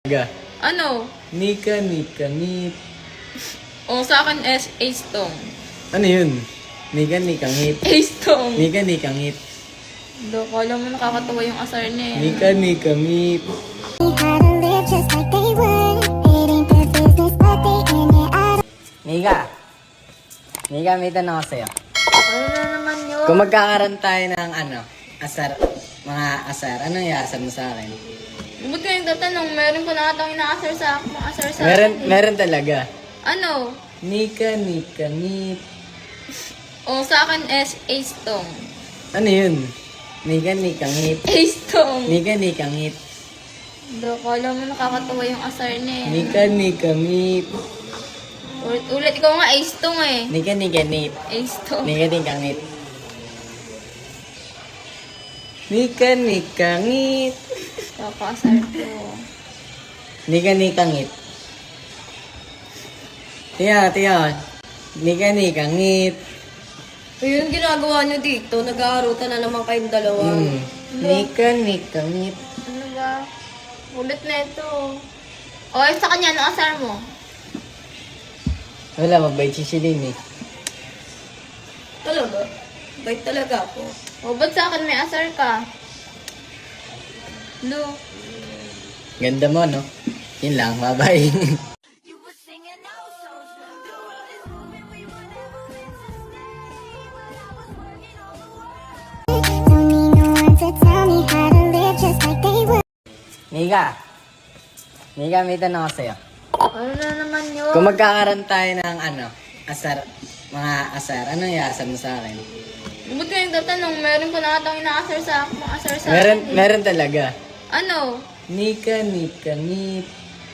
Ga. Ano? Nika, nika, ngit. O sa akin is Ace Tong. Ano yun? Nika, nika, ngit. Ace Tong. Nika, nika, ngit. Do, kala mo nakakatawa yung asar niya eh. Nika, nika, ngit. Nika. Nika, may tanong ako sa'yo. Ano na naman yun? Kung magkakaroon tayo ng asar, mga asar, anong iasar mo sa akin? Ba't ka yung tatanong? Meron ko na atang inaasar sa akin. Asar sa Meron, akin eh. meron talaga. Ano? Nika, nika, ngit. O sa akin is Ace Tong. Ano yun? Nika, nika, ngit. Ace Tong. Nika, nika, ngit. Do, kala mo nakakatawa yung asar niya eh. Nika, nika, ngit. Ulit ikaw nga Ace Tong eh. Nika, nika, ngit. Ace Tong. Nika, nika, ngit. Nika, nika, ngit. Kakasar ko. Nika, nika, ngit. Tiya, tiya. Nika, nika, ngit. Ayun, ginagawa nyo dito. Nag-aarutan na naman kayong dalawa. Nika, nika, ngit. Ano ba? Ulit na ito. O, sa kanya, ano asar mo? Wala, mabait si Celine eh. Talaga? Bait talaga ako. O, ba't sa akin may asar ka? Lo. Ganda mo, no? Yun lang, bye-bye. Nika. Nika, may tanong ako sa'yo. Ano na naman yun? Kung magkakaroon tayo ng asar, mga asar, anong iasar mo sa akin? Ba't ka yung tatanong? Meron ko na atang inaasar sa akin. Asar sa Meron, akin eh. meron talaga. Ano? Nika, nika, ngit.